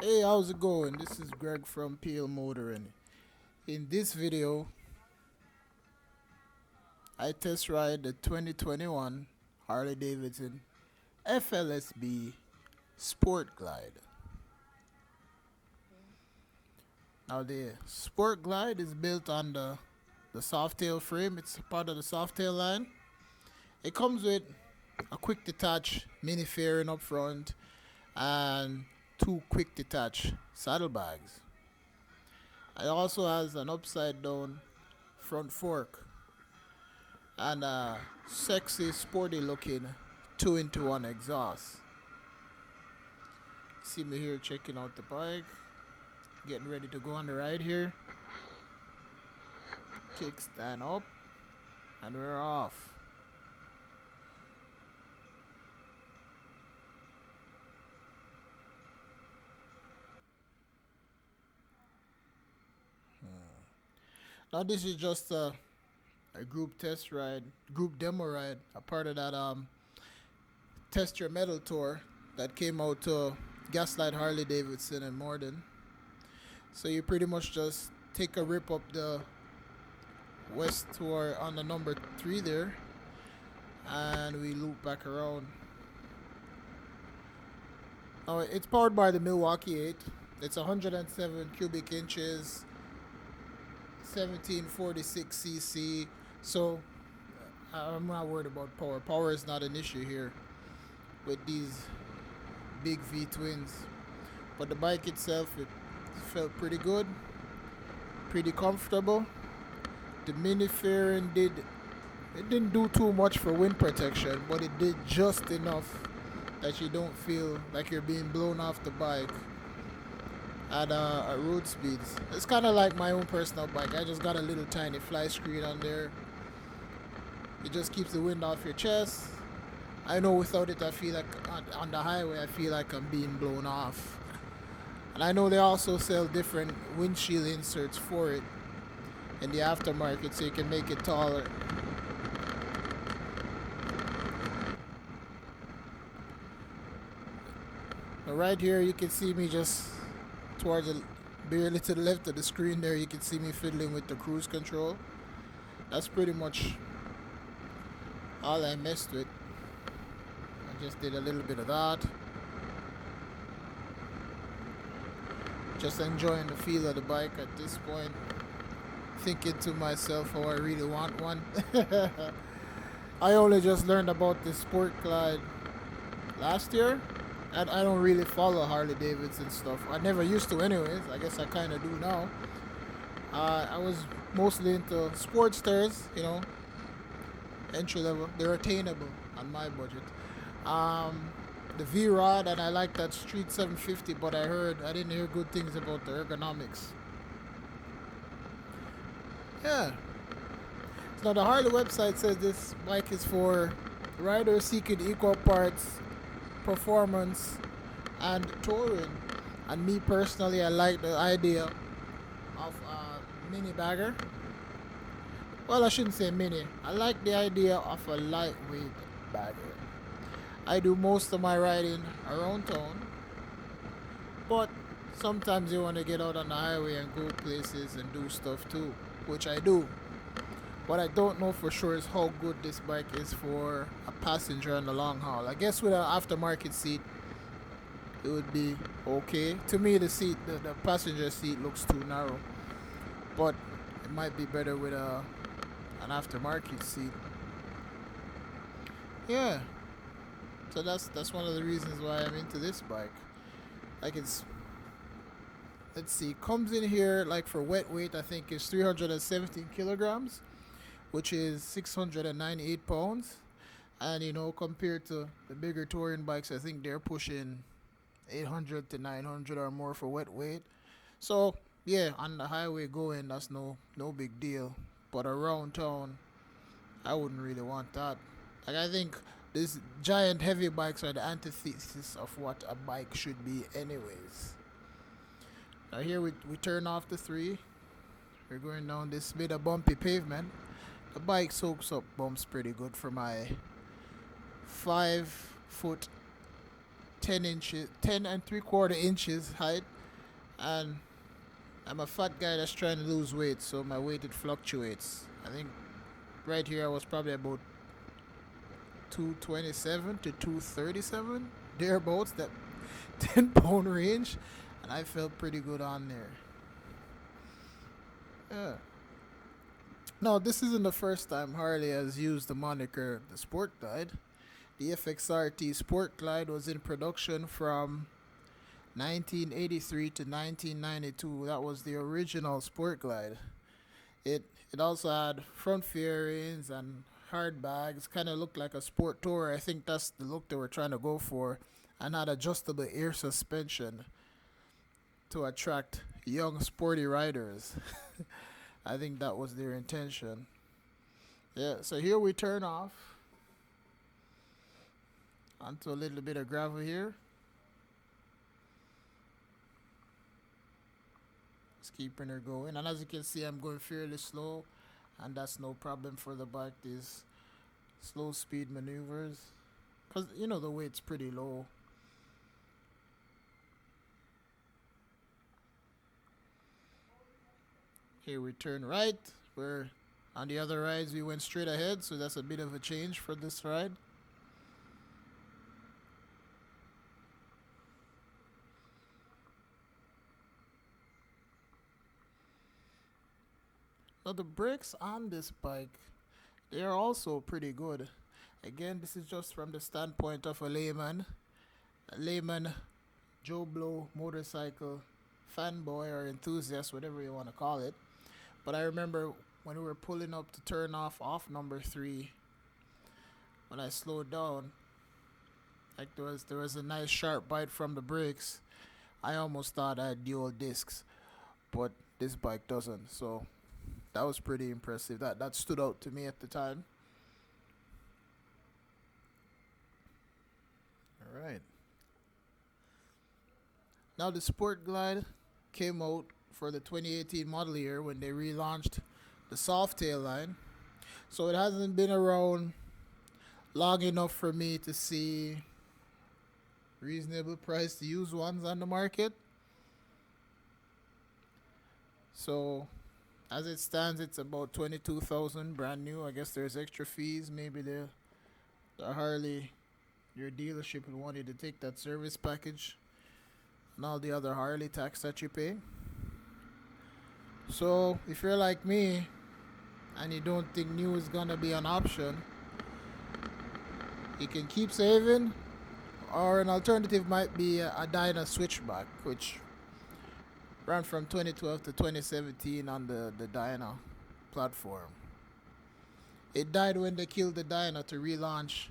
Hey, how's it going? This is Greg from PL Motoring. In this video, I test ride the 2021 Harley Davidson FLSB Sport Glide. Now the Sport Glide is built on the Softail frame. It's part of the Softail line. It comes with a quick detach mini fairing up front and two quick detach saddlebags. It also has an upside down front fork and a sexy sporty looking 2-in-1 exhaust. See me here checking out the bike, getting ready to go on the ride here. Kickstand up and we're off. Now this is just a group test ride, group demo ride, a part of that Test Your Metal tour that came out to Gaslight, Harley Davidson and Morden. So you pretty much just take a rip up the west tour on the number 3 there, and we loop back around. Now it's powered by the Milwaukee 8. It's 107 cubic inches, 1746 cc. So I'm not worried about power. Power is not an issue here with these big V twins. But the bike itself, it felt pretty good, pretty comfortable. The mini fairing didn't do too much for wind protection, but it did just enough that you don't feel like you're being blown off the bike at road speeds. It's kind of like my own personal bike. I just got a little tiny fly screen on there. It just keeps the wind off your chest. I know without it, I feel like on the highway, I feel like I'm being blown off. And I know they also sell different windshield inserts for it in the aftermarket, so you can make it taller. Now right here, you can see me just towards barely to the left of the screen there. You can see me fiddling with the cruise control. That's pretty much all I messed with. I just did a little bit of that. Just enjoying the feel of the bike at this point. Thinking to myself how I really want one. I only just learned about the Sport Glide last year, and I don't really follow Harley Davidson stuff. I never used to anyways. I guess I kind of do now. I was mostly into Sportsters, entry level. They're attainable on my budget. The V-Rod, and I like that Street 750, but I didn't hear good things about the ergonomics. Yeah. So the Harley website says this bike is for riders seeking equal parts performance and touring. And me personally, I like the idea of a mini bagger. Well, I shouldn't say mini. I like the idea of a lightweight bagger. I do most of my riding around town, but sometimes you want to get out on the highway and go places and do stuff too, which I do. What I don't know for sure is how good this bike is for a passenger on the long haul. I guess with an aftermarket seat, it would be okay. To me, the passenger seat looks too narrow, but it might be better with an aftermarket seat. Yeah. So that's one of the reasons why I'm into this bike. Like let's see, comes in here like for wet weight, I think it's 317 kilograms, which is 698 pounds. And compared to the bigger touring bikes, I think they're pushing 800 to 900 or more for wet weight. So yeah, on the highway going, that's no big deal. But around town, I wouldn't really want that. Like, I think these giant heavy bikes are the antithesis of what a bike should be anyways. Now here we turn off the 3. We're going down this bit of bumpy pavement. The bike soaks up bumps pretty good for my 5 foot 10 and 3/4 inches height. And I'm a fat guy that's trying to lose weight, so my weight it fluctuates. I think right here I was probably about 227 to 237, thereabouts, that 10-pound range, and I felt pretty good on there. Yeah. Now, this isn't the first time Harley has used the moniker the Sport Glide. The FXRT Sport Glide was in production from 1983 to 1992. That was the original Sport Glide. It also had front fairings and hard bags. Kind of looked like a sport tourer. I think that's the look they were trying to go for, and had adjustable air suspension to attract young sporty riders. I think that was their intention. Yeah, so here we turn off onto a little bit of gravel here. Just keeping her going. And as you can see, I'm going fairly slow, and that's no problem for the bike. These slow speed maneuvers, because the weight's pretty low. Here we turn right. Where on the other rides we went straight ahead, so that's a bit of a change for this ride. Now the brakes on this bike, they are also pretty good. Again, this is just from the standpoint of a layman Joe Blow motorcycle fanboy or enthusiast, whatever you want to call it. But I remember when we were pulling up to turn off number 3, when I slowed down, like there was a nice sharp bite from the brakes. I almost thought I had dual discs, but this bike doesn't. So that was pretty impressive. That stood out to me at the time. All right. Now the Sport Glide came out for the 2018 model year when they relaunched the Softail line. So it hasn't been around long enough for me to see reasonable priced used ones on the market. So as it stands, it's about 22,000 brand new. I guess there's extra fees. Maybe the Harley, your dealership would want you to take that service package and all the other Harley tax that you pay. So if you're like me and you don't think new is gonna be an option, you can keep saving, or an alternative might be a Dyna Switchback, which ran from 2012 to 2017 on the Dyna platform. It died when they killed the Dyna to relaunch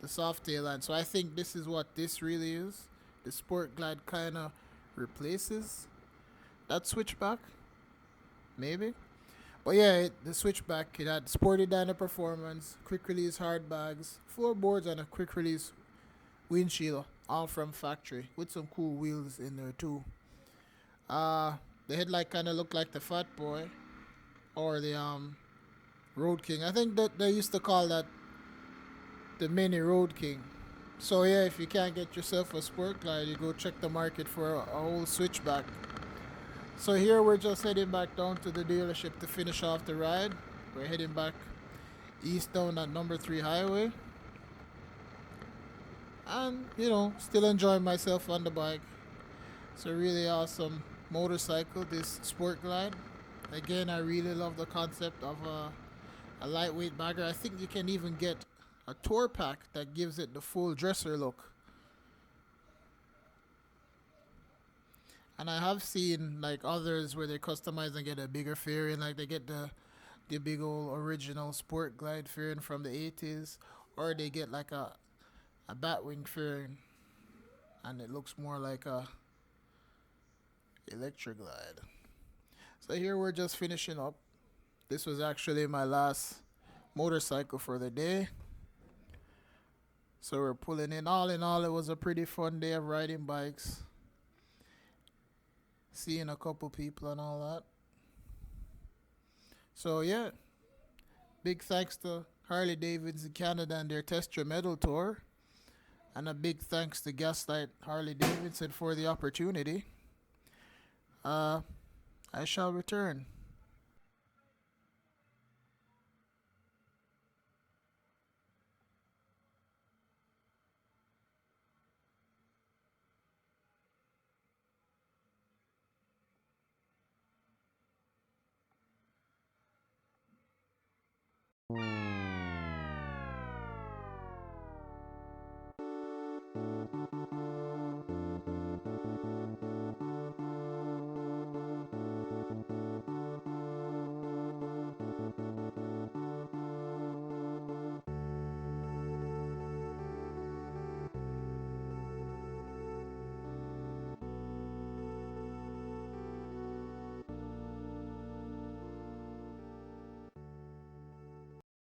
the Softail line. So I think this is what this really is. The Sport Glide kind of replaces that Switchback, maybe. But yeah, the Switchback, it had sporty Dyna performance, quick release hard bags, floorboards, and a quick release windshield, all from factory, with some cool wheels in there too. The headlight kind of looked like the Fat Boy or the Road King. I think that they used to call that the Mini Road King. So yeah, if you can't get yourself a Sport Glide, you go check the market for a whole Switchback. So here we're just heading back down to the dealership to finish off the ride. We're heading back east down that number 3 highway. And, still enjoying myself on the bike. It's a really awesome motorcycle, this Sport Glide. Again, I really love the concept of a lightweight bagger. I think you can even get a tour pack that gives it the full dresser look. And I have seen like others where they customize and get a bigger fairing, like they get the big old original Sport Glide fairing from the 80s, or they get like a Batwing fairing, and it looks more like a Electroglide. So here we're just finishing up. This was actually my last motorcycle for the day. So we're pulling in. All in all, it was a pretty fun day of riding bikes, seeing a couple people and all that. So yeah, big thanks to Harley Davidson Canada and their Test Your Metal tour, and a big thanks to Gaslight Harley Davidson for the opportunity. uh, I shall return.